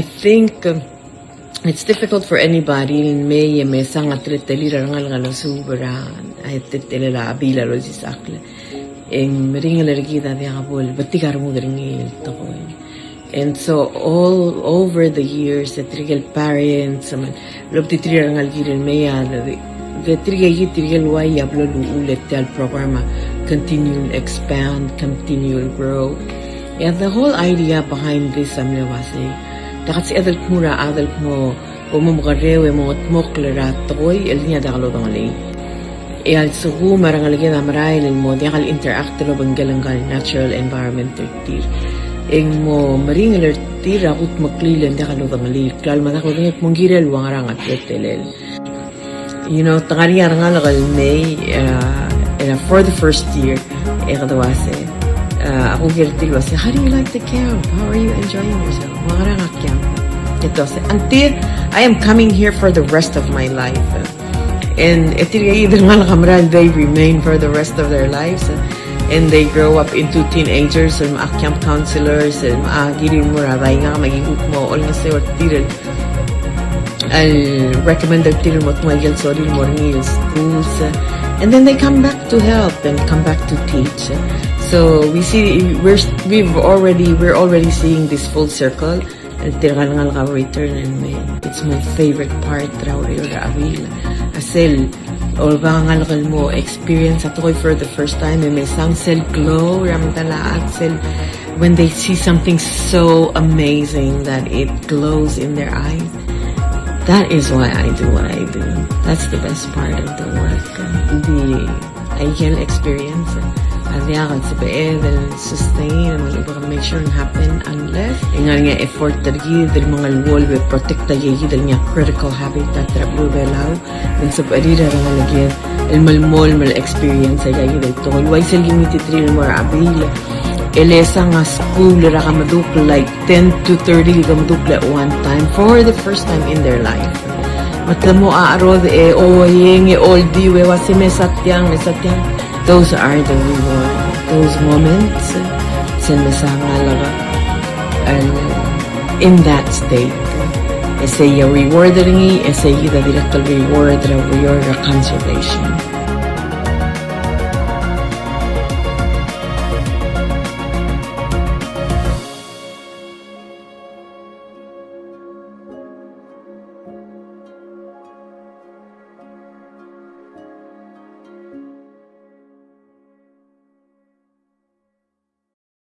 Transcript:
I think it's difficult for anybody in may sang atleteli rangal subran ay tetela abila lojisakle en ringal regida de abol batigar mo ringil to. And so all over the years, the trigel parents, lob ti trigel ngal girin meya, the trigel why yablo ulit tel program continue expand, continue grow. Yeah, the whole idea behind this was dakat si adult mo umumgarewe mo moklerat toy el niya dakalo dangli. E al sugu marangalagyan amarail mo diakal interact lo banggalangal natural environment tir. Eng mo maringaler tira kut maklilen da kalo dangali klal manak lo ngit monggirel wangarang at telel. You know, tangari arangal gal may for the first year kadawase ako girtil was, how do you like the camp? How are you enjoying yourself? Wangarang at camp. Ito se until I am coming here for the rest of my life. And etiga either ngal kamran they remain for the rest of their lives. And they grow up into teenagers and camp counselors and girin mo rabay nga magiguk mo all nga sa tiril I'll recommend the tiril mo tumayal sorry mo rin schools and then they come back to help and come back to teach. So we see we're already seeing this full circle and tirangal nga ka return and it's my favorite part raw Ebiil asel or baka ngalakal mo experience ato ko'y for the first time may sang cell glow ramtalaat cell when they see something so amazing that it glows in their eyes. That is why I do what I do. That's the best part of the work. The ideal experience adiyakal sa bed and sustain and make sure it happen unless nga effort targi del mga wall we protect tayo del nga critical habitat Republic of Palau and sa parira nga lagyan el malmol mal experience ay del tol why sa limited trail mo Ebiil elesa nga school ra ka madukla like 10 to 30 ka madukla one time for the first time in their life. Matamo aarod oyeng oldie we wasi mesatyang. Those are the reward. Those moments and in that state ese reward ringi ese directly reward conservation.